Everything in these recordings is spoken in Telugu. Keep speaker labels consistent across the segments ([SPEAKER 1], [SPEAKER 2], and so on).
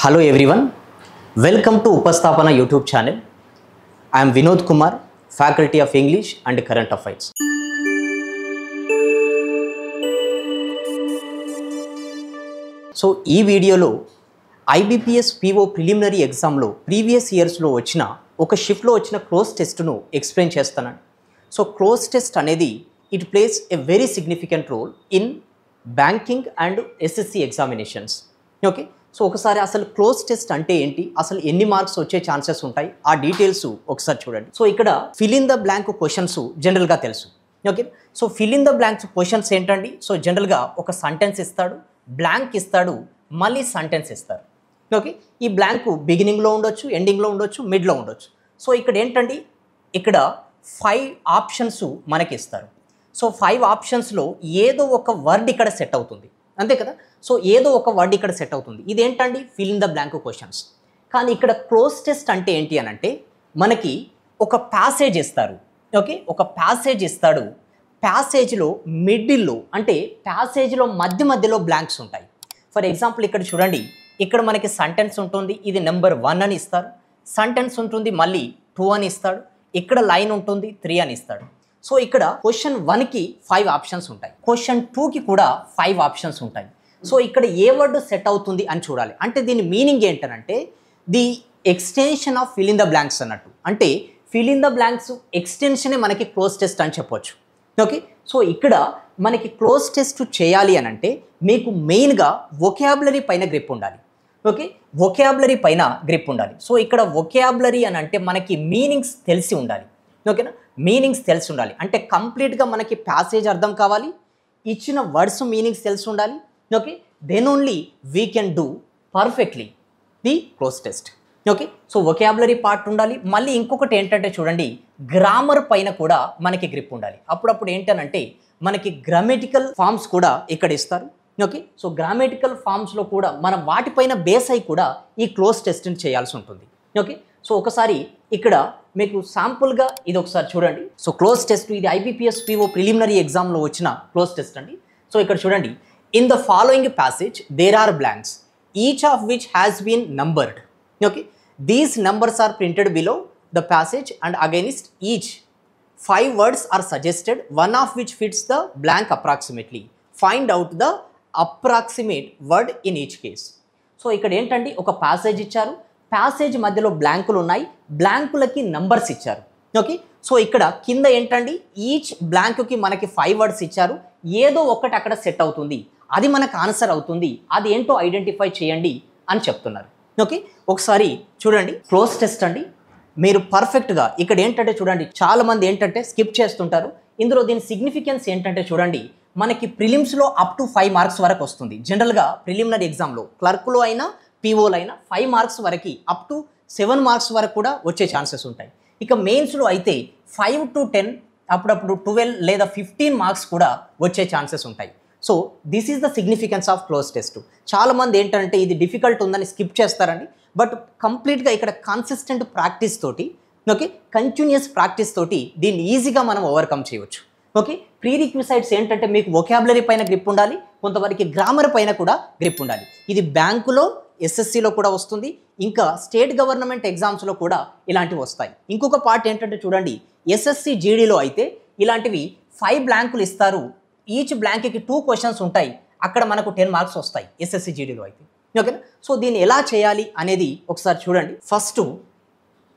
[SPEAKER 1] Hello everyone, welcome to Upasthapana YouTube channel. I am Vinod Kumar, Faculty of English and Current Affairs. So ఈ వీడియోలో IBPS PO ప్రిలిమినరీ ఎగ్జామ్లో ప్రీవియస్ ఇయర్స్లో వచ్చిన ఒక షిఫ్ట్లో వచ్చిన క్లోజ్ టెస్ట్ను ఎక్స్ప్లెయిన్ చేస్తాను. సో క్లోజ్ టెస్ట్ అనేది it plays a very significant role in banking and SSC examinations. Okay, so ఒకసారి అసలు క్లోజ్ టెస్ట్ అంటే ఏంటి, అసలు ఎన్ని మార్క్స్ వచ్చే ఛాన్సెస్ ఉంటాయి, ఆ డీటెయిల్స్ ఒకసారి చూడండి. సో ఇక్కడ fill in the blank questions జనరల్గా తెలుసు. Okay, so fill in the blanks questions ఏంటండి, సో జనరల్గా ఒక సెంటెన్స్ ఇస్తాడు, బ్లాంక్ ఇస్తాడు, మళ్ళీ సెంటెన్స్ ఇస్తారు. ఓకే, ఈ బ్లాంక్ బిగినింగ్లో ఉండొచ్చు, ఎండింగ్లో ఉండొచ్చు, మిడ్లో ఉండొచ్చు. సో ఇక్కడ ఏంటండి, ఇక్కడ 5 ఆప్షన్స్ మనకి ఇస్తారు. సో 5 ఆప్షన్స్లో ఏదో ఒక వర్డ్ ఇక్కడ సెట్ అవుతుంది, అంతే కదా. సో ఏదో ఒక వర్డ్ ఇక్కడ సెట్ అవుతుంది. ఇదేంటండి, fill in the blank questions. కానీ ఇక్కడ క్లోజ్ టెస్ట్ అంటే ఏంటి అని అంటే మనకి ఒక ప్యాసేజ్ ఇస్తారు. ఓకే, ఒక ప్యాసేజ్ ఇస్తాడు, ప్యాసేజ్లో మిడిల్లో అంటే ప్యాసేజ్లో మధ్యలో బ్లాంక్స్ ఉంటాయి. ఫర్ ఎగ్జాంపుల్ ఇక్కడ చూడండి, ఇక్కడ మనకి సెంటెన్స్ ఉంటుంది, ఇది నెంబర్ 1 అని ఇస్తారు. సెంటెన్స్ ఉంటుంది, మళ్ళీ 2 అని ఇస్తాడు. ఇక్కడ లైన్ ఉంటుంది, 3 అని ఇస్తాడు. సో ఇక్కడ క్వశ్చన్ 1కి 5 ఆప్షన్స్ ఉంటాయి, క్వశ్చన్ 2కి కూడా 5 ఆప్షన్స్ ఉంటాయి. సో ఇక్కడ ఏ వర్డ్ సెట్ అవుతుంది అని చూడాలి. అంటే దీని మీనింగ్ ఏంటంటే the extension of fill in the blanks అన్నట్టు. అంటే ఫిల్ ఇన్ ద బ్లాంక్స్ ఎక్స్టెన్షనే మనకి క్లోజ్ టెస్ట్ అని చెప్పొచ్చు. ఓకే, సో ఇక్కడ మనకి క్లోజ్ టెస్ట్ చేయాలి అని అంటే మీకు మెయిన్గా వొకాబులరీ పైన గ్రిప్ ఉండాలి. ఓకే, వొకాబులరీ పైన గ్రిప్ ఉండాలి. సో ఇక్కడ వొకాబులరీ అని అంటే మనకి మీనింగ్స్ తెలిసి ఉండాలి. ఓకేనా, మీనింగ్స్ తెలిసి ఉండాలి. అంటే కంప్లీట్గా మనకి ప్యాసేజ్ అర్థం కావాలి, ఇచ్చిన వర్డ్స్ మీనింగ్స్ తెలిసి ఉండాలి. Okay, then only we can do perfectly the cloze test. Okay, so vocabulary part ఉండాలి. మళ్ళీ ఇంకొకటి ఏంటంటే చూడండి, గ్రామర్ పైన కూడా మనకి గ్రిప్ ఉండాలి. అప్పుడప్పుడు ఏంటనంటే మనకి గ్రామటికల్ ఫార్మ్స్ కూడా ఇక్కడ ఇస్తారు. ఓకే, సో గ్రామటికల్ ఫార్మ్స్లో కూడా మనం వాటిపైన బేస్ అయి కూడా ఈ క్లోజ్ టెస్ట్ని చేయాల్సి ఉంటుంది. ఓకే, సో ఒకసారి ఇక్కడ మీకు శాంపుల్గా ఇది ఒకసారి చూడండి. సో క్లోజ్ టెస్ట్ ఇది IBPS PO ప్రిలిమినరీ ఎగ్జామ్లో వచ్చిన క్లోజ్ టెస్ట్ అండి. సో ఇక్కడ చూడండి, in the following passage there are blanks each of which has been numbered. Okay, these numbers are printed below the passage and against each 5 words are suggested, one of which fits the blank approximately. Find out the approximate word in each case. So ఇక్కడ ఏంటంటే ఒక ప్యాసేజ్ ఇచ్చారు, ప్యాసేజ్ మధ్యలో బ్లాంకులు ఉన్నాయి, బ్లాంకులకి నంబర్స్ ఇచ్చారు. ఓకే, సో ఇక్కడ కింద ఏంటండి, ఈచ్ బ్లాంక్కి మనకి 5 words ఇచ్చారు, ఏదో ఒకటి అక్కడ సెట్ అవుతుంది, అది మనకు ఆన్సర్ అవుతుంది, అది ఏంటో ఐడెంటిఫై చేయండి అని చెప్తున్నారు. ఓకే, ఒకసారి చూడండి క్లోజ్ టెస్ట్ అండి. మీరు పర్ఫెక్ట్గా ఇక్కడ ఏంటంటే చూడండి, చాలామంది ఏంటంటే స్కిప్ చేస్తుంటారు. ఇందులో దీని సిగ్నిఫికెన్స్ ఏంటంటే చూడండి, మనకి ప్రిలిమ్స్లో అప్ టు 5 marks వరకు వస్తుంది. జనరల్గా ప్రిలిమినరీ ఎగ్జామ్లో క్లర్క్లో అయినా POలో అయినా 5 marks వరకు అప్ టు 7 marks వరకు కూడా వచ్చే ఛాన్సెస్ ఉంటాయి. ఇక మెయిన్స్లో అయితే 5 to 10 అప్పుడప్పుడు 12 లేదా 15 marks కూడా వచ్చే ఛాన్సెస్ ఉంటాయి. So this is the significance of cloze test. చాలామంది ఏంటంటే ఇది డిఫికల్ట్ ఉందని స్కిప్ చేస్తారండి. బట్ కంప్లీట్గా ఇక్కడ కన్సిస్టెంట్ ప్రాక్టీస్ తోటి, ఓకే, కంటిన్యూస్ ప్రాక్టీస్ తోటి దీన్ని ఈజీగా మనం ఓవర్కమ్ చేయవచ్చు. ఓకే, ప్రీ రిక్విసైట్స్ ఏంటంటే మీకు వొకాబులరీ పైన గ్రిప్ ఉండాలి, కొంతవరకు గ్రామర్ పైన కూడా గ్రిప్ ఉండాలి. ఇది బ్యాంకులో SSCలో కూడా వస్తుంది, ఇంకా స్టేట్ గవర్నమెంట్ ఎగ్జామ్స్లో కూడా ఇలాంటివి వస్తాయి. ఇంకొక పార్ట్ ఏంటంటే చూడండి, SSC GDలో అయితే ఇలాంటివి 5 బ్లాంకులు ఇస్తారు, ఈచ్ బ్లాంక్కి 2 questions ఉంటాయి, అక్కడ మనకు 10 marks వస్తాయి SSC GDలో అయితే. ఓకేనా, సో దీన్ని ఎలా చేయాలి అనేది ఒకసారి చూడండి. ఫస్ట్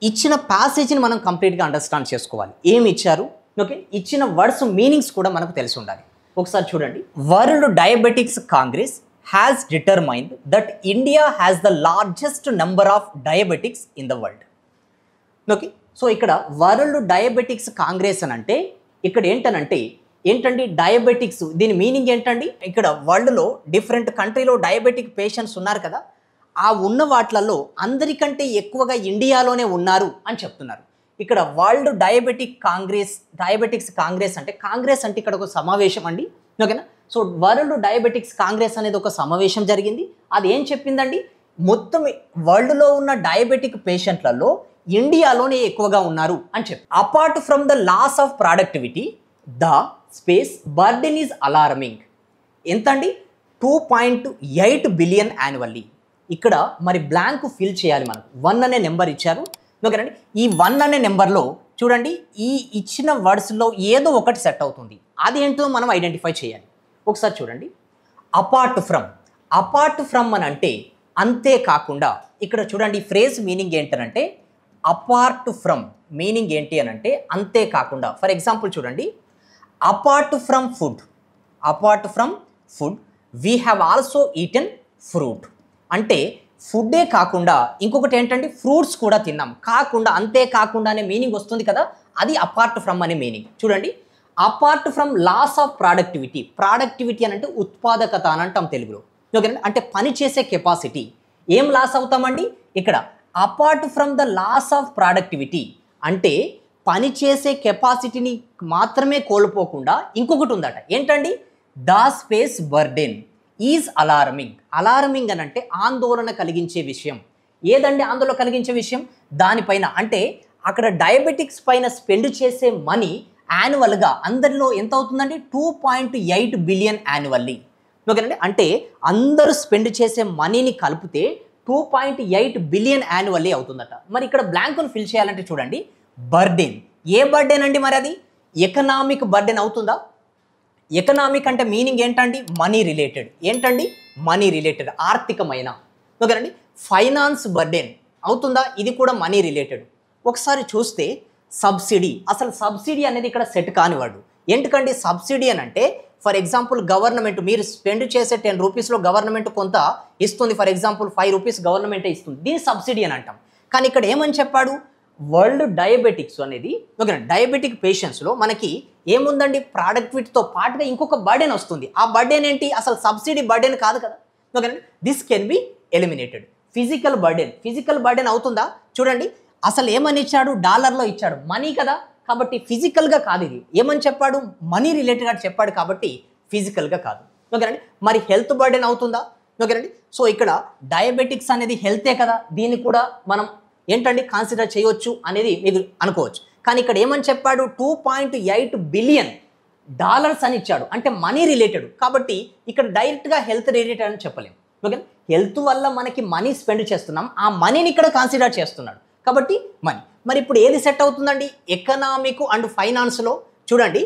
[SPEAKER 1] ఇచ్చిన ప్యాసేజ్ని మనం కంప్లీట్గా అండర్స్టాండ్ చేసుకోవాలి, ఏమి ఇచ్చారు. ఓకే, ఇచ్చిన వర్డ్స్ మీనింగ్స్ కూడా మనకు తెలిసి ఉండాలి. ఒకసారి చూడండి, world diabetics Congress has determined that India has the largest number of diabetics in the world. Okay, so ఇక్కడ వరల్డ్ డయాబెటిక్స్ కాంగ్రెస్ అని అంటే ఇక్కడ ఏంటండి డయాబెటిక్స్, దీని మీనింగ్ ఏంటండి, ఇక్కడ వరల్డ్లో డిఫరెంట్ కంట్రీలో డయాబెటిక్ పేషెంట్స్ ఉన్నారు కదా, ఆ ఉన్న వాటిలలో అందరికంటే ఎక్కువగా ఇండియాలోనే ఉన్నారు అని చెప్తున్నారు. ఇక్కడ వరల్డ్ డయాబెటిక్స్ కాంగ్రెస్ అంటే ఇక్కడ ఒక సమావేశం అండి. ఓకేనా, సో వరల్డ్ డయాబెటిక్స్ కాంగ్రెస్ అనేది ఒక సమావేశం జరిగింది. అది ఏం చెప్పిందండి, మొత్తం వరల్డ్లో ఉన్న డయాబెటిక్ పేషెంట్లలో ఇండియాలోనే ఎక్కువగా ఉన్నారు అని చెప్పి. Apart from the loss of productivity the space burden is alarming. ఎంత అండి, 2.8 billion యాన్యువల్లీ. ఇక్కడ మరి బ్లాంక్ ఫిల్ చేయాలి. మనకు 1 అనే నెంబర్ ఇచ్చారు. ఓకేనండి, ఈ 1 అనే నెంబర్లో చూడండి ఈ ఇచ్చిన వర్డ్స్లో ఏదో ఒకటి సెట్ అవుతుంది. అది ఏంటో మనం ఐడెంటిఫై చేయాలి. ఒకసారి చూడండి, అపార్ట్ ఫ్రమ్ అని అంటే అంతేకాకుండా. ఇక్కడ చూడండి ఫ్రేజ్ మీనింగ్ ఏంటనంటే అపార్ట్ ఫ్రమ్ మీనింగ్ ఏంటి అని అంటే అంతేకాకుండా. ఫర్ ఎగ్జాంపుల్ చూడండి, apart from food we have also eaten fruit. అంటే ఫుడ్డే కాకుండా ఇంకొకటి ఏంటంటే ఫ్రూట్స్ కూడా తిన్నాం. కాకుండా అంతేకాకుండా అనే మీనింగ్ వస్తుంది కదా, అది అపార్ట్ ఫ్రమ్ అనే మీనింగ్. చూడండి, అపార్ట్ ఫ్రమ్ లాస్ ఆఫ్ ప్రాడక్టివిటీ అని అంటే ఉత్పాదకత అని అంటాం తెలుగులో. ఓకేనండి, అంటే పని చేసే కెపాసిటీ. ఏం లాస్ అవుతామండి ఇక్కడ? Apart from the loss of productivity అంటే పని చేసే కెపాసిటీని మాత్రమే కోల్పోకుండా ఇంకొకటి ఉందట. ఏంటండి? The space burden is alarming అని అంటే ఆందోళన కలిగించే విషయం. ఏదండి ఆందోళన కలిగించే విషయం? దానిపైన అంటే అక్కడ డయాబెటిక్స్ పైన స్పెండ్ చేసే మనీ యాన్యువల్గా అందరిలో ఎంత అవుతుందండి? 2.8 బిలియన్ యాన్యువల్లీ. ఓకేనండి, అంటే అందరూ స్పెండ్ చేసే మనీని కలిపితే 2.8 బిలియన్ యాన్యువల్లీ అవుతుందట. మరి ఇక్కడ బ్లాంక్ను ఫిల్ చేయాలంటే చూడండి, బర్డెన్. ఏ బర్డెన్ అండి? మరి అది ఎకనామిక్ బర్డెన్ అవుతుందా? ఎకనామిక్ అంటే మీనింగ్ ఏంటండి? Money related. ఏంటండి? మనీ రిలేటెడ్, ఆర్థికమైన. ఓకేనండి, ఫైనాన్స్ బర్డెన్ అవుతుందా? ఇది కూడా మనీ రిలేటెడ్. ఒకసారి చూస్తే సబ్సిడీ, అసలు సబ్సిడీ అనేది ఇక్కడ సెట్ కానివాడు. ఎందుకండి సబ్సిడీ అని అంటే? ఫర్ ఎగ్జాంపుల్ గవర్నమెంట్ మీరు స్పెండ్ చేసే 10 రూపీస్లో గవర్నమెంట్ కొంత ఇస్తుంది. ఫర్ ఎగ్జాంపుల్ 5 రూపీస్ గవర్నమెంటే ఇస్తుంది. దీన్ని సబ్సిడీ అని అంటాం. కానీ ఇక్కడ ఏమని చెప్పాడు? వరల్డ్ డయాబెటిక్స్ అనేది, ఓకే, డయాబెటిక్ పేషెంట్స్లో మనకి ఏముందండి? ప్రాడక్టివిటీతో పాటుగా ఇంకొక బర్డెన్ వస్తుంది. ఆ బర్డెన్ ఏంటి? అసలు సబ్సిడీ బర్డెన్ కాదు కదా. ఓకేనండి, this can be eliminated. Physical burden అవుతుందా? చూడండి, అసలు ఏమని ఇచ్చాడు? డాలర్లో ఇచ్చాడు, మనీ కదా. కాబట్టి ఫిజికల్గా కాదు. ఇది ఏమని చెప్పాడు? మనీ రిలేటెడ్గా చెప్పాడు కాబట్టి ఫిజికల్గా కాదు. ఓకేనండి, మరి హెల్త్ బర్డెన్ అవుతుందా? ఓకేనండి, సో ఇక్కడ డయాబెటిక్స్ అనేది హెల్తే కదా, దీన్ని కూడా మనం ఏంటండి కన్సిడర్ చేయవచ్చు అనేది మీరు అనుకోవచ్చు. కానీ ఇక్కడ ఏమని చెప్పాడు? 2.8 బిలియన్ డాలర్స్ అని ఇచ్చాడు, అంటే మనీ రిలేటెడ్. కాబట్టి ఇక్కడ డైరెక్ట్గా హెల్త్ రిలేటెడ్ అని చెప్పలేము. ఓకే, హెల్త్ వల్ల మనకి మనీ స్పెండ్ చేస్తున్నాం, ఆ మనీని ఇక్కడ కన్సిడర్ చేస్తున్నాడు కాబట్టి మనీ. మరి ఇప్పుడు ఏది సెట్ అవుతుందండి? ఎకనామిక్ అండ్ ఫైనాన్స్లో చూడండి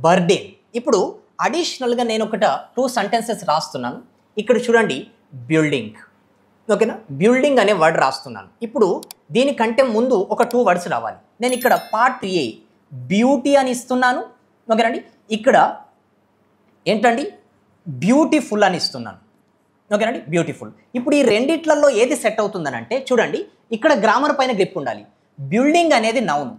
[SPEAKER 1] బర్డెన్. ఇప్పుడు అడిషనల్గా నేను 2 సెంటెన్సెస్ రాస్తున్నాను. ఇక్కడ చూడండి బిల్డింగ్. ఓకేనా, బిల్డింగ్ అనే వర్డ్ రాస్తున్నాను. ఇప్పుడు దీనికంటే ముందు 2 వర్డ్స్ రావాలి. నేను ఇక్కడ పార్ట్ ఏ బ్యూటీ అని ఇస్తున్నాను. ఓకేనండి, ఇక్కడ ఏంటండి? బ్యూటిఫుల్ అని ఇస్తున్నాను. ఓకేనండి, బ్యూటిఫుల్. ఇప్పుడు ఈ రెండిట్లలో ఏది సెట్ అవుతుందని అంటే చూడండి, ఇక్కడ గ్రామర్ పైన గ్రిప్ ఉండాలి. బిల్డింగ్ అనేది నౌన్.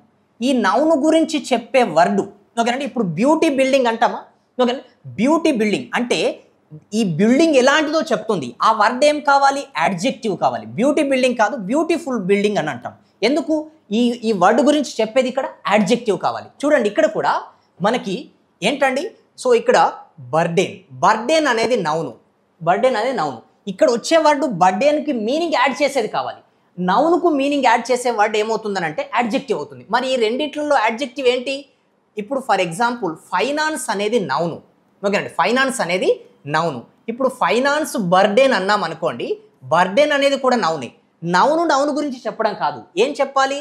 [SPEAKER 1] ఈ నౌన్ గురించి చెప్పే వర్డ్. ఓకేనండి, ఇప్పుడు బ్యూటీ బిల్డింగ్ అంటామా? ఓకేనండి, బ్యూటీ బిల్డింగ్ అంటే ఈ బిల్డింగ్ ఎలాంటిదో చెప్తుంది. ఆ వర్డ్ ఏం కావాలి? యాడ్జెక్టివ్ కావాలి. బ్యూటీ బిల్డింగ్ కాదు, బ్యూటిఫుల్ బిల్డింగ్ అని అంటాం. ఎందుకు? ఈ వర్డ్ గురించి చెప్పేది ఇక్కడ యాడ్జెక్టివ్ కావాలి. చూడండి, ఇక్కడ కూడా మనకి ఏంటండి? సో ఇక్కడ బర్డెన్ అనేది నౌను. ఇక్కడ వచ్చే వర్డ్ బర్డెన్కి మీనింగ్ యాడ్ చేసేది కావాలి. నౌన్కు మీనింగ్ యాడ్ చేసే వర్డ్ ఏమవుతుందనంటే యాడ్జెక్టివ్ అవుతుంది. మరి ఈ రెండిట్లలో యాడ్జెక్టివ్ ఏంటి? ఇప్పుడు ఫర్ ఎగ్జాంపుల్ ఫైనాన్స్ అనేది నౌను. ఓకేనండి, ఫైనాన్స్ అనేది నౌను. ఇప్పుడు ఫైనాన్స్ బర్డెన్ అన్నాం అనుకోండి, బర్డెన్ అనేది కూడా నౌనే. నౌను గురించి చెప్పడం కాదు, ఏం చెప్పాలి?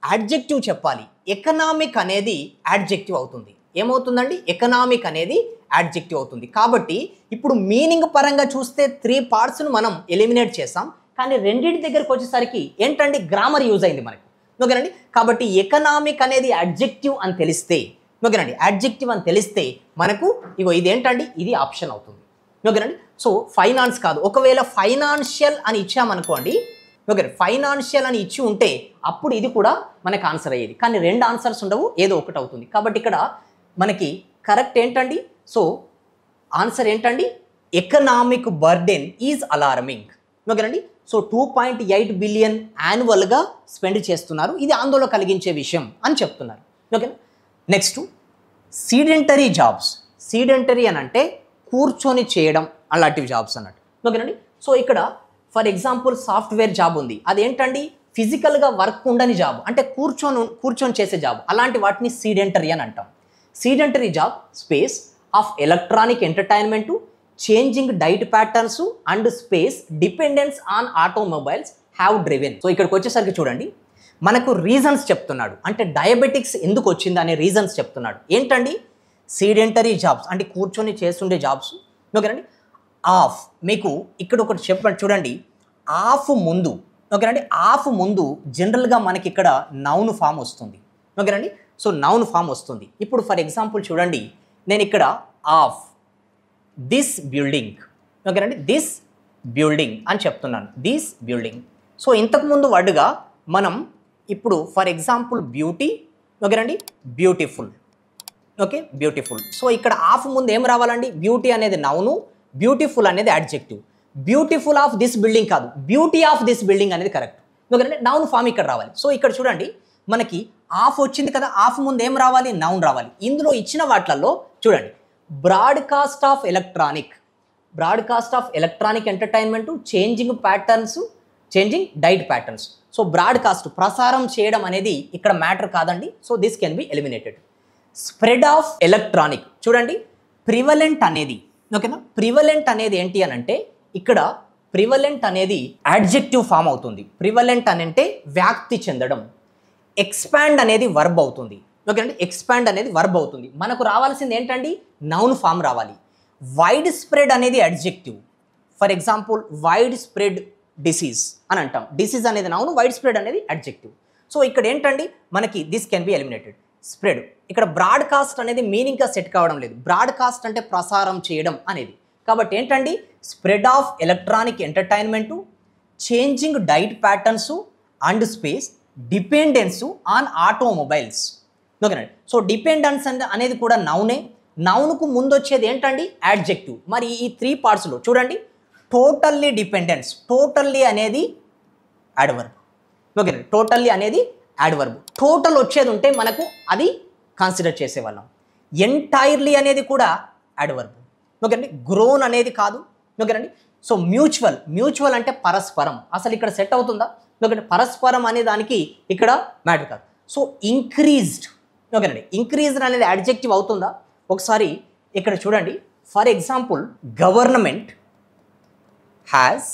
[SPEAKER 1] యాడ్జెక్టివ్ చెప్పాలి. ఎకనామిక్ అనేది యాడ్జెక్టివ్ అవుతుంది. ఏమవుతుందండి? ఎకనామిక్ అనేది యాడ్జెక్టివ్ అవుతుంది. కాబట్టి ఇప్పుడు మీనింగ్ పరంగా చూస్తే 3 పార్ట్స్ను మనం ఎలిమినేట్ చేసాం. కానీ రెండింటి దగ్గరకు వచ్చేసరికి ఏంటండి? గ్రామర్ యూజ్ అయింది మనకి. ఓకేనండి, కాబట్టి ఎకనామిక్ అనేది యాడ్జెక్టివ్ అని తెలిస్తే, ఓకేనండి, యాడ్జెక్టివ్ అని తెలిస్తే మనకు ఇగో ఇది ఏంటండి? ఇది ఆప్షన్ అవుతుంది. ఓకేనండి, సో ఫైనాన్స్ కాదు. ఒకవేళ ఫైనాన్షియల్ అని ఇచ్చామనుకోండి, ఓకే, ఫైనాన్షియల్ అని ఇచ్చి ఉంటే అప్పుడు ఇది కూడా మనకు ఆన్సర్ అయ్యేది. కానీ 2 ఆన్సర్స్ ఉండవు, ఏదో ఒకటి అవుతుంది. కాబట్టి ఇక్కడ మనకి కరెక్ట్ ఏంటండి? సో ఆన్సర్ ఏంటండి? Economic burden is alarming. ఓకేనండి, సో 2.8 బిలియన్ యాన్యువల్గా స్పెండ్ చేస్తున్నారు, ఇది ఆందోళన కలిగించే విషయం అని చెప్తున్నారు. ఓకేనా, నెక్స్ట్ సీడెంటరీ జాబ్స్. సీడెంటరీ అని అంటే కూర్చొని చేయడం అలాంటివి జాబ్స్ అన్నట్టు. ఓకేనండి, సో ఇక్కడ ఫర్ ఎగ్జాంపుల్ సాఫ్ట్వేర్ జాబ్ ఉంది, అదేంటండి? ఫిజికల్గా వర్క్ ఉండని జాబ్, అంటే కూర్చొని చేసే జాబ్. అలాంటి వాటిని సీడెంటరీ అని అంటాం. Sedentary job space of electronic entertainment, changing diet patterns and space dependence on automobiles have driven. So ఇక్కడికి వచ్చేసరికి చూడండి, మనకు రీజన్స్ చెప్తున్నాడు. అంటే డయాబెటిక్స్ ఎందుకు వచ్చింది అనే రీజన్స్ చెప్తున్నాడు. ఏంటండి? సీడెంటరీ జాబ్స్, అంటే కూర్చొని చేస్తుండే జాబ్స్. ఓకేనండి. ఆఫ్, మీకు ఇక్కడ ఒకటి చెప్పండి చూడండి, ఆఫ్ ముందు, ఓకేనండి, ఆఫ్ ముందు జనరల్గా మనకి ఇక్కడ నౌన్ ఫామ్ వస్తుంది. ఓకేనండి. సో నౌన్ ఫామ్ వస్తుంది. ఇప్పుడు ఫర్ ఎగ్జాంపుల్ చూడండి, నేను ఇక్కడ ఆఫ్ దిస్ బిల్డింగ్, ఓకేనండి, దిస్ బిల్డింగ్ అని చెప్తున్నాను, దిస్ బిల్డింగ్. సో ఇంతకుముందు వర్డ్గా మనం ఇప్పుడు ఫర్ ఎగ్జాంపుల్ బ్యూటీ, ఓకేనండి, బ్యూటిఫుల్, ఓకే, బ్యూటిఫుల్. సో ఇక్కడ ఆఫ్ ముందు ఏం రావాలండి? బ్యూటీ అనేది నౌను, బ్యూటిఫుల్ అనేది adjective. Beautiful of this building కాదు, బ్యూటీ ఆఫ్ దిస్ బిల్డింగ్ అనేది కరెక్ట్. ఓకేనండి. నౌన్ ఫామ్ ఇక్కడ రావాలి. సో ఇక్కడ చూడండి, మనకి ఆఫ్ వచ్చింది కదా, ఆఫ్ ముందు ఏం రావాలి? నౌన్ రావాలి. ఇందులో ఇచ్చిన వాటిల్లో చూడండి, broadcast of electronic, broadcast of electronic entertainment, changing patterns, changing diet patterns. So broadcast ప్రసారం చేయడం అనేది ఇక్కడ మ్యాటర్ కాదండి. So this can be eliminated. Spread of electronic, చూడండి, ప్రివలెంట్ అనేది, ఓకేనా, ప్రివలెంట్ అనేది ఏంటి అని అంటే ఇక్కడ ప్రివలెంట్ అనేది యాడ్జెక్టివ్ ఫామ్ అవుతుంది. ప్రివలెంట్ అని అంటే వ్యాప్తి చెందడం. ఎక్స్పాండ్ అనేది వర్బ్ అవుతుంది. ఓకేనండి. ఎక్స్పాండ్ అనేది వర్బ్ అవుతుంది. మనకు రావాల్సింది ఏంటండి? నౌన్ ఫామ్ రావాలి. వైడ్ స్ప్రెడ్ అనేది adjective. For example wide spread disease అని అంటాం. డిసీజ్ అనేది నౌన్, వైడ్ స్ప్రెడ్ అనేది అడ్జెక్టివ్. సో ఇక్కడ ఏంటండి మనకి this can be eliminated. Spread, ఇక్కడ బ్రాడ్కాస్ట్ అనేది మీనింగ్గా సెట్ కావడం లేదు. బ్రాడ్కాస్ట్ అంటే ప్రసారం చేయడం అనేది. కాబట్టి ఏంటండి? Spread of electronic entertainment, changing diet patterns and space, dependence on automobiles. ఓకేనండి. సో డిపెండెన్స్ అనేది కూడా నౌనే. నౌన్కు ముందు వచ్చేది ఏంటండి? యాడ్జెక్టివ్. మరి ఈ 3 పార్ట్స్లో చూడండి, టోటల్లీ డిపెండెన్స్, టోటల్లీ అనేది యాడ్వర్బ్. ఓకేనండి. టోటల్లీ అనేది యాడ్వర్బ్. టోటల్ వచ్చేది ఉంటే మనకు అది కన్సిడర్ చేసేవాళ్ళం. ఎంటైర్లీ అనేది కూడా యాడ్వర్బ్. ఓకేనండి. గ్రోన్ అనేది కాదు. ఓకేనండి. సో మ్యూచువల్, మ్యూచువల్ అంటే పరస్పరం. అసలు ఇక్కడ సెట్ అవుతుందా? ఓకేనండి. పరస్పరం అనే దానికి ఇక్కడ మ్యాటర్ కాదు. సో ఇంక్రీజ్డ్, ఓకేనండి, ఇంక్రీజ్డ్ అనేది యాడ్జెక్టివ్ అవుతుందా? ఒకసారి ఇక్కడ చూడండి. For example government has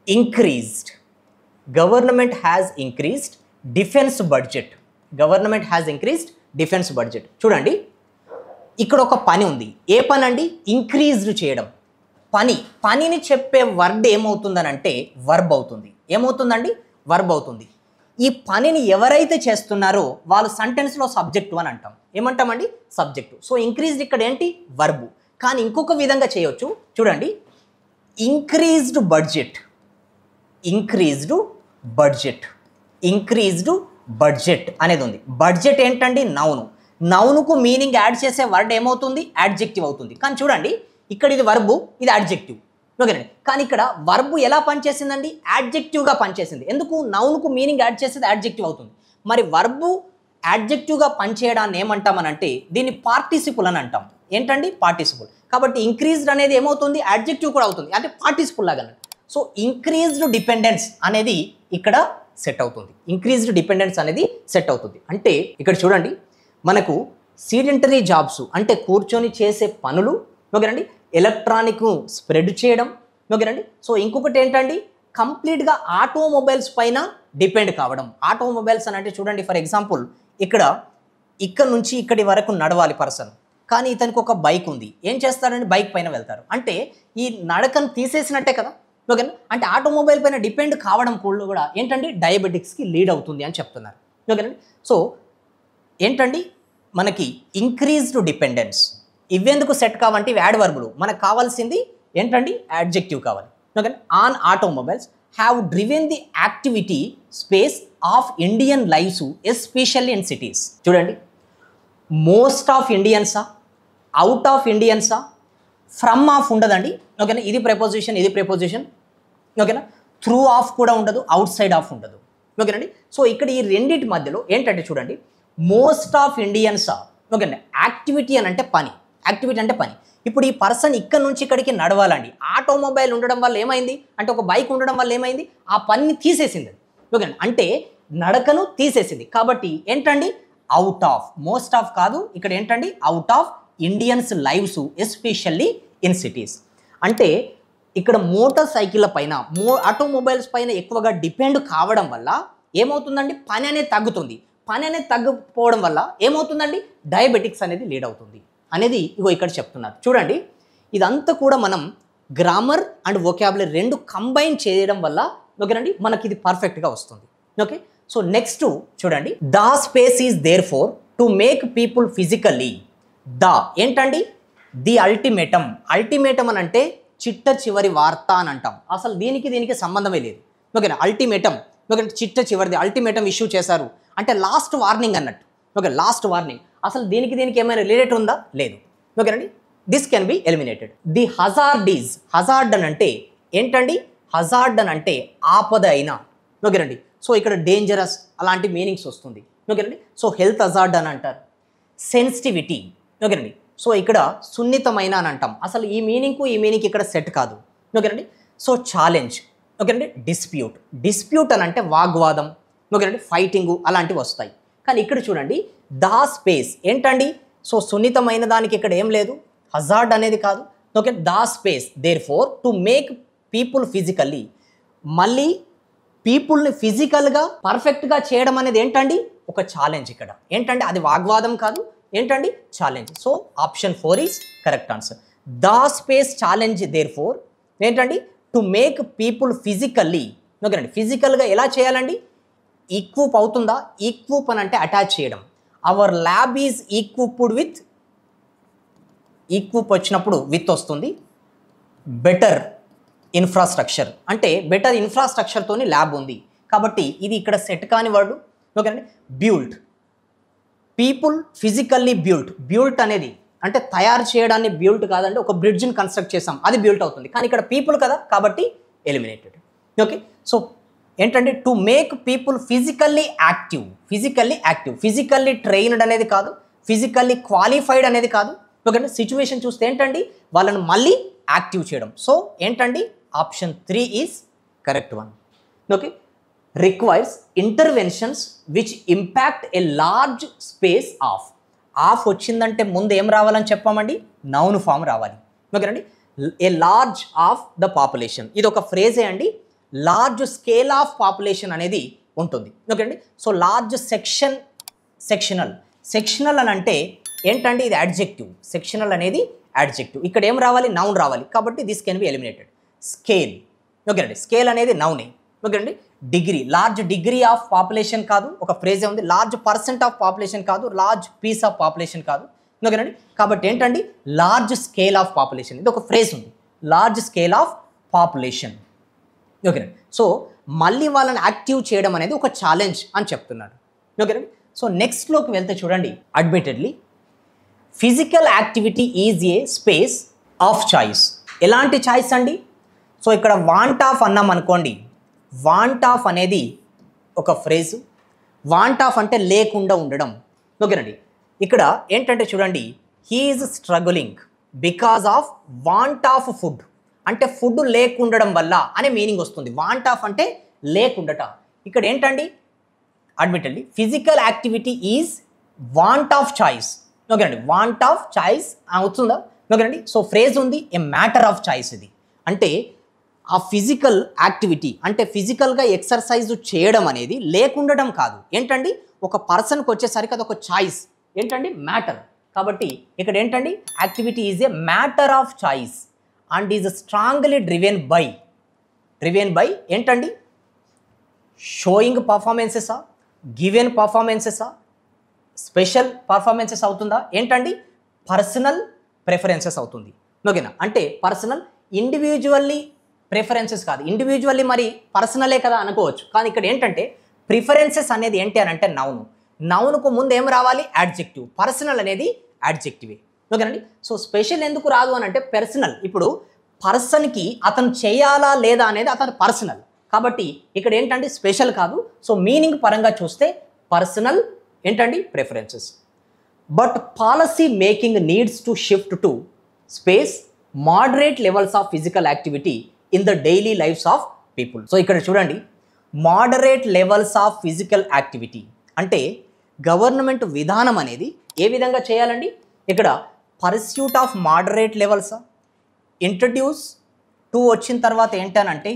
[SPEAKER 1] increased, government has increased defence budget. Government has increased defence budget. చూడండి, ఇక్కడ ఒక పని ఉంది. ఏ పని అండి? ఇంక్రీజ్డ్ చేయడం. పని, పనిని చెప్పే వర్డ్ ఏమవుతుందనంటే వర్బ్ అవుతుంది. ఏమవుతుందండి? వర్బ్ అవుతుంది. ఈ పనిని ఎవరైతే చేస్తున్నారో వాళ్ళు సెంటెన్స్లో సబ్జెక్టు అని అంటాం. ఏమంటామండి? సబ్జెక్టు. సో ఇంక్రీజ్డ్ ఇక్కడ ఏంటి? వర్బు. కానీ ఇంకొక విధంగా చేయొచ్చు. చూడండి, increased budget, increased budget, increased budget అనేది ఉంది. బడ్జెట్ ఏంటండి? నౌను. నౌనుకు మీనింగ్ యాడ్ చేసే వర్డ్ ఏమవుతుంది? యాడ్జెక్టివ్ అవుతుంది. కానీ చూడండి, ఇక్కడ ఇది వర్బు, ఇది యాడ్జెక్టివ్. ఓకేనండి. కానీ ఇక్కడ వర్బు ఎలా పనిచేసిందండి? యాడ్జెక్టివ్గా పనిచేసింది. ఎందుకు? నౌన్కు మీనింగ్ యాడ్ చేసేది యాడ్జెక్టివ్ అవుతుంది. మరి వర్బు యాడ్జెక్టివ్గా పనిచేయడాన్ని ఏమంటామనంటే దీన్ని పార్టిసిపుల్ అని అంటాం. ఏంటండి? పార్టిసిపుల్. కాబట్టి ఇంక్రీజ్డ్ అనేది ఏమవుతుంది? యాడ్జెక్టివ్ కూడా అవుతుంది, అంటే పార్టిసిపుల్ లాగా. సో ఇంక్రీజ్డ్ డిపెండెన్స్ అనేది ఇక్కడ సెట్ అవుతుంది. ఇంక్రీజ్డ్ డిపెండెన్స్ అనేది సెట్ అవుతుంది. అంటే ఇక్కడ చూడండి, మనకు సీడెంటరీ జాబ్స్ అంటే కూర్చొని చేసే పనులు, ఓకేనండి, ఎలక్ట్రానిక్ స్ప్రెడ్ చేయడం, ఓకేనండి. సో ఇంకొకటి ఏంటండి? కంప్లీట్గా ఆటోమొబైల్స్ పైన డిపెండ్ కావడం. ఆటోమొబైల్స్ అని అంటే చూడండి, ఫర్ ఎగ్జాంపుల్ ఇక్కడ నుంచి ఇక్కడి వరకు నడవాలి పర్సన్, కానీ ఇతనికి ఒక బైక్ ఉంది. ఏం చేస్తారండి? బైక్ పైన వెళ్తారు. అంటే ఈ నడకను తీసేసినట్టే కదా. ఓకేనా? అంటే ఆటోమొబైల్ పైన డిపెండ్ కావడం కూడా ఏంటండి? డయాబెటిక్స్కి లీడ్ అవుతుంది అని చెప్తున్నారు. ఓకేనండి. సో ఏంటండి? మనకి ఇంక్రీజ్డ్ డిపెండెన్స్ ఇవెందుకు సెట్ కావంటే ఇవి యాడ్వర్బులు. మనకు కావాల్సింది ఏంటండి? యాడ్జెక్టివ్ కావాలి. Okay. On automobiles have driven the activity space of Indian lives especially in cities. చూడండి, మోస్ట్ ఆఫ్ ఇండియన్సా, అవుట్ ఆఫ్ ఇండియన్సా, ఫ్రమ్ ఆఫ్ ఉండదండి. ఓకేనా? ఇది ప్రెపోజిషన్, ఇది ప్రెపోజిషన్. ఓకేనా? త్రూ ఆఫ్ కూడా ఉండదు, అవుట్ సైడ్ ఆఫ్ ఉండదు. ఓకేనండి. సో ఇక్కడ ఈ రెండింటి మధ్యలో ఏంటంటే చూడండి, మోస్ట్ ఆఫ్ ఇండియన్సా. ఓకేనా? యాక్టివిటీ అని అంటే పని, యాక్టివిటీ అంటే పని. ఇప్పుడు ఈ పర్సన్ ఇక్కడ నుంచి ఇక్కడికి నడవాలండి. ఆటోమొబైల్ ఉండడం వల్ల ఏమైంది అంటే, ఒక బైక్ ఉండడం వల్ల ఏమైంది, ఆ పనిని తీసేసింది. ఓకేనా? అంటే నడకను తీసేసింది. కాబట్టి ఏంటండి? అవుట్ ఆఫ్, మోస్ట్ ఆఫ్ కాదు, ఇక్కడ ఏంటండి? Out of Indians lives especially in cities. అంటే ఇక్కడ మోటార్ సైకిళ్ళ పైన ఆటోమొబైల్స్ పైన ఎక్కువగా డిపెండ్ కావడం వల్ల ఏమవుతుందండి, పని అనేది తగ్గుతుంది. పని అనేది తగ్గిపోవడం వల్ల ఏమవుతుందండి, డయాబెటిక్స్ అనేది లీడ్ అవుతుంది అనేది ఇగో ఇక్కడ చెప్తున్నారు. చూడండి, ఇదంతా కూడా మనం గ్రామర్ అండ్ వొకాబులరీ రెండు కంబైన్ చేయడం వల్ల ఓకేనండి మనకి ఇది పర్ఫెక్ట్గా వస్తుంది. ఓకే, సో నెక్స్ట్ చూడండి, the space is therefore to make people physically. The ఏంటండి, ది అల్టిమేటం. అల్టిమేటం అని అంటే చిట్ట చివరి వార్త అని అంటాం. అసలు దీనికి సంబంధమే లేదు. ఓకేనా, అల్టిమేటం ఓకే, చిట్ట చివరిది అల్టిమేటం ఇష్యూ చేశారు అంటే లాస్ట్ వార్నింగ్ అన్నట్టు. Okay, last warning. అసలు దీనికి ఏమైనా రిలేటెడ్ ఉందా, లేదు. ఓకేనండి, this can be eliminated. The hazard is, hazard అని అంటే ఏంటండి, హజార్డ్ అని అంటే ఆపద అయినా. ఓకేనండి, సో ఇక్కడ డేంజరస్ అలాంటి మీనింగ్స్ వస్తుంది. ఓకేనండి, సో హెల్త్ హజార్డ్ అని అంటారు. సెన్సిటివిటీ ఓకేనండి, సో ఇక్కడ సున్నితమైన అని అంటాం. అసలు ఈ మీనింగ్ ఇక్కడ సెట్ కాదు. ఓకేనండి, సో ఛాలెంజ్. ఓకేనండి, డిస్ప్యూట్ అని అంటే వాగ్వాదం. ఓకేనండి, ఫైటింగు అలాంటివి వస్తాయి. కానీ ఇక్కడ చూడండి, దా స్పేస్ ఏంటండి, సో సున్నితమైన దానికి ఇక్కడ ఏం లేదు, హజార్డ్ అనేది కాదు. Okay, the space therefore to make people physically. మళ్ళీ పీపుల్ని ఫిజికల్గా పర్ఫెక్ట్గా చేయడం అనేది ఏంటండి, ఒక ఛాలెంజ్. ఇక్కడ ఏంటంటే అది వాగ్వాదం కాదు, ఏంటండి challenge. So option 4 is correct answer. The space challenge therefore ఏంటండి, టు మేక్ పీపుల్ ఫిజికల్లీ. ఓకేనండి, ఫిజికల్గా ఎలా చేయాలండి, ఈక్వూప్ అవుతుందా, ఈక్వూప్ అని అంటే అటాచ్ చేయడం. అవర్ ల్యాబ్ ఈజ్ ఈక్వూప్డ్ విత్, ఈక్వూప్ వచ్చినప్పుడు విత్ వస్తుంది. బెటర్ ఇన్ఫ్రాస్ట్రక్చర్ అంటే బెటర్ ఇన్ఫ్రాస్ట్రక్చర్తోని ల్యాబ్ ఉంది కాబట్టి ఇది ఇక్కడ సెట్ కాని వర్డ్. ఓకేనండి, బ్యూల్ట్, పీపుల్ ఫిజికల్లీ బ్యూల్ట్ అనేది అంటే తయారు చేయడాన్ని బ్యూల్ట్ కాదండి, ఒక బ్రిడ్జ్ని కన్స్ట్రక్ట్ చేసాం అది బ్యూల్ట్ అవుతుంది. కానీ ఇక్కడ పీపుల్ కదా కాబట్టి ఎలిమినేటెడ్. ఓకే, సో ఏంటంటే to make people physically active, physically trained అనేది కాదు, ఫిజికల్లీ క్వాలిఫైడ్ అనేది కాదు. ఓకే, సిచ్యువేషన్ చూస్తే ఏంటండి, వాళ్ళని మళ్ళీ యాక్టివ్ చేయడం. సో ఏంటండి, option 3 is correct one. Okay, requires interventions which impact a large space of. Of వచ్చిందంటే ముందు ఏం రావాలని చెప్పామండి, నౌన్ ఫామ్ రావాలి. ఓకేనండి, a large of the population ఇది ఒక ఫ్రేజే అండి. లార్జ్ స్కేల్ ఆఫ్ పాపులేషన్ అనేది ఉంటుంది. ఓకేనండి, సో లార్జ్ సెక్షనల్ అని అంటే ఏంటంటే ఇది అడ్జెక్టివ్, సెక్షనల్ అనేది అడ్జెక్టివ్. ఇక్కడ ఏం రావాలి, నౌన్ రావాలి కాబట్టి this can be eliminated. Scale ఓకేనండి, స్కేల్ అనేది నౌనే. ఓకేనండి, degree, large degree of population కాదు, ఒక ఫ్రేజే ఉంది. లార్జ్ పర్సెంట్ ఆఫ్ పాపులేషన్ కాదు, లార్జ్ పీస్ ఆఫ్ పాపులేషన్ కాదు. ఓకేనండి, కాబట్టి ఏంటండి, లార్జ్ స్కేల్ ఆఫ్ పాపులేషన్ ఇది ఒక ఫ్రేజ్ ఉంది, లార్జ్ స్కేల్ ఆఫ్ పాపులేషన్. ఓకేనండి, సో మళ్ళీ వాళ్ళని యాక్టివ్ చేయడం అనేది ఒక ఛాలెంజ్ అని చెప్తున్నాడు. ఓకేనండి, సో నెక్స్ట్లోకి వెళ్తే చూడండి, admittedly physical activity is a space of choice. ఎలాంటి చాయిస్ అండి, సో ఇక్కడ వాంట్ ఆఫ్ అన్నాం అనుకోండి, వాంట్ ఆఫ్ అనేది ఒక ఫ్రేజు. వాంట్ ఆఫ్ అంటే లేకుండా ఉండడం. ఓకేనండి, ఇక్కడ ఏంటంటే చూడండి, he is struggling because of want of food అంటే ఫుడ్ లేకుండడం వల్ల అనే మీనింగ్ వస్తుంది. వాంట్ ఆఫ్ అంటే లేకుండట. ఇక్కడ ఏంటండి, admittedly physical activity is want of choice. ఓకేనండి, వాంట్ ఆఫ్ చాయిస్ అవుతుందా. ఓకేనండి, సో ఫ్రేజ్ ఉంది, ఏ మ్యాటర్ ఆఫ్ చాయిస్. ఇది అంటే ఆ ఫిజికల్ యాక్టివిటీ అంటే ఫిజికల్గా ఎక్సర్సైజ్ చేయడం అనేది లేకుండడం కాదు. ఏంటండి, ఒక పర్సన్కి వచ్చేసరికి అది ఒక చాయిస్ ఏంటండి, మ్యాటర్. కాబట్టి ఇక్కడ ఏంటండి, activity is a matter of choice and is strongly driven by ఏంటండి, షోయింగ్ పర్ఫార్మెన్సెసా, గివెన్ పర్ఫార్మెన్సెసా, స్పెషల్ పర్ఫార్మెన్సెస్ అవుతుందా, ఏంటండి పర్సనల్ ప్రిఫరెన్సెస్ అవుతుంది. ఓకేనా, అంటే పర్సనల్ ఇండివిజువల్లీ ప్రిఫరెన్సెస్ కాదు, ఇండివిజువల్లీ మరి పర్సనలే కదా అనుకోవచ్చు. కానీ ఇక్కడ ఏంటంటే ప్రిఫరెన్సెస్ అనేది ఏంటి అని అంటే నౌన్కు ముందు ఏం రావాలి, యాడ్జెక్టివ్. పర్సనల్ అనేది యాడ్జెక్టివే. ఓకేనండి, సో స్పెషల్ ఎందుకు రాదు అని అంటే పర్సనల్, ఇప్పుడు పర్సన్కి అతను చేయాలా లేదా అనేది అతను పర్సనల్ కాబట్టి ఇక్కడ ఏంటంటే స్పెషల్ కాదు. సో మీనింగ్ పరంగా చూస్తే పర్సనల్ ఏంటండి preferences. But policy making needs to shift to space moderate levels of physical activity in the daily lives of people. So ఇక్కడ చూడండి, moderate levels of physical activity అంటే గవర్నమెంట్ విధానం అనేది ఏ విధంగా చేయాలండి, ఇక్కడ పర్స్యూట్ ఆఫ్ మోడరేట్ లెవెల్సా, ఇంట్రడ్యూస్ టు వచ్చిన తర్వాత ఏంటనంటే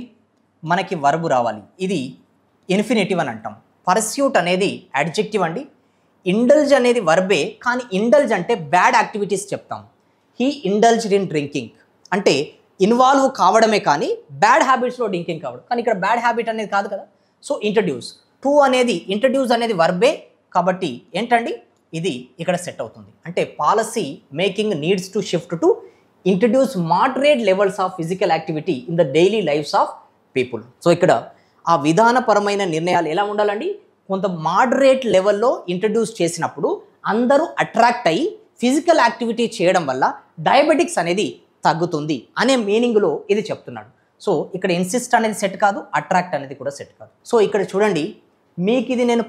[SPEAKER 1] మనకి వర్బ్ రావాలి. ఇది ఇన్ఫినిటివ్ అని అంటాం. పర్స్యూట్ అనేది అడ్జెక్టివ్ అండి. ఇండల్జ్ అనేది వర్బే, కానీ ఇండల్జ్ అంటే బ్యాడ్ యాక్టివిటీస్ చెప్తాం. హీ ఇండల్జ్డ్ ఇన్ డ్రింకింగ్ అంటే ఇన్వాల్వ్ కావడమే, కానీ బ్యాడ్ హ్యాబిట్స్లో డ్రింకింగ్ కావడం. కానీ ఇక్కడ బ్యాడ్ హ్యాబిట్ అనేది కాదు కదా. సో ఇంట్రడ్యూస్ టు అనేది, ఇంట్రడ్యూస్ అనేది వర్బే కాబట్టి ఏంటండి ఇది ఇక్కడ సెట్ అవుతుంది. అంటే policy making needs to shift to introduce moderate levels of physical activity in the daily lives of people. So ఇక్కడ ఆ విధానపరమైన నిర్ణయాలు ఎలా ఉండాలండి, కొంత మోడరేట్ లెవెల్లో ఇంట్రడ్యూస్ చేసినప్పుడు అందరూ అట్రాక్ట్ అయ్యి ఫిజికల్ యాక్టివిటీ చేయడం వల్ల డయాబెటిక్స్ అనేది తగ్గుతుంది అనే మీనింగ్లో ఇది చెప్తున్నాడు. సో ఇక్కడ ఇన్సిస్ట్ అనేది సెట్ కాదు, అట్రాక్ట్ అనేది కూడా సెట్ కాదు. సో ఇక్కడ చూడండి, మీకు ఇది నేను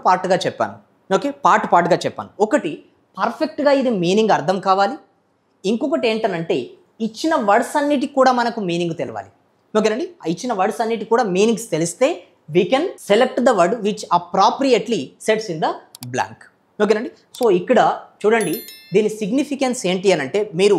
[SPEAKER 1] పార్ట్గా చెప్పాను. ఓకే, పార్ట్గా చెప్పాను. ఒకటి పర్ఫెక్ట్గా ఇది మీనింగ్ అర్థం కావాలి. ఇంకొకటి ఏంటనంటే ఇచ్చిన వర్డ్స్ అన్నిటికి కూడా మనకు మీనింగ్ తెలవాలి. ఓకేనండి, ఇచ్చిన వర్డ్స్ అన్నిటికి కూడా మీనింగ్స్ తెలిస్తే we can select the word which appropriately sets in the blank. ఓకేనండి, సో ఇక్కడ చూడండి దీని సిగ్నిఫికెన్స్ ఏంటి అని అంటే, మీరు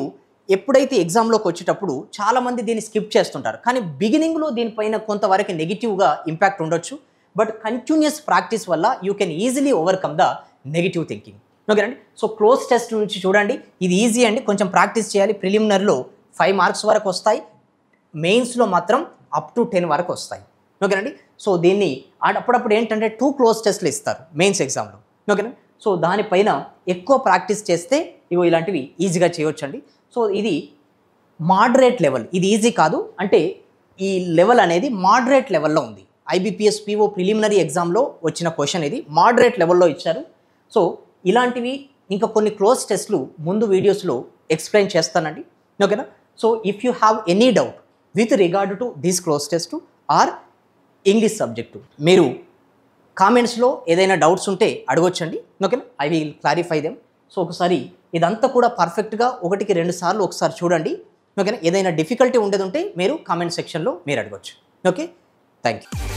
[SPEAKER 1] ఎప్పుడైతే ఎగ్జామ్లోకి వచ్చేటప్పుడు చాలామంది దీన్ని స్కిప్ చేస్తుంటారు, కానీ బిగినింగ్లో దీనిపైన కొంతవరకు నెగిటివ్గా ఇంపాక్ట్ ఉండొచ్చు. బట్ కంటిన్యూస్ ప్రాక్టీస్ వల్ల you can easily overcome the negative thinking. ఓకేనండి, సో క్లోజ్ టెస్ట్ నుంచి చూడండి, ఇది ఈజీ అండి, కొంచెం ప్రాక్టీస్ చేయాలి. ప్రిలిమినరీలో 5 మార్క్స్ వరకు వస్తాయి, మెయిన్స్లో మాత్రం అప్ టు 10 వరకు వస్తాయి. ఓకేనండి, సో దీన్ని అప్పుడప్పుడు ఏంటంటే 2 క్లోజ్ టెస్ట్లు ఇస్తారు మెయిన్స్ ఎగ్జామ్లో. ఓకేనా, సో దానిపైన ఎక్కువ ప్రాక్టీస్ చేస్తే ఇగో ఇలాంటివి ఈజీగా చేయవచ్చండి. సో ఇది మోడరేట్ లెవెల్, ఇది ఈజీ కాదు, అంటే ఈ లెవెల్ అనేది మోడరేట్ లెవెల్లో ఉంది. IBPS PO ప్రిలిమినరీ ఎగ్జామ్లో వచ్చిన క్వశ్చన్ ఇది మోడరేట్ లెవెల్లో ఇచ్చారు. సో ఇలాంటివి ఇంకా కొన్ని క్లోజ్ టెస్ట్లు ముందు వీడియోస్లో ఎక్స్ప్లెయిన్ చేస్తానండి. ఓకేనా, so if you have any doubt with regard to this cloze test or English subject, మీరు కామెంట్స్లో ఏదైనా డౌట్స్ ఉంటే అడగొచ్చండి. ఓకేనా, I will clarify them. So ఒకసారి ఇదంతా కూడా పర్ఫెక్ట్గా 1కి 2 సార్లు ఒకసారి చూడండి. ఓకేనా, ఏదైనా డిఫికల్టీ ఉండేది ఉంటే మీరు కామెంట్ సెక్షన్లో మీరు అడగొచ్చు. Okay, thank you.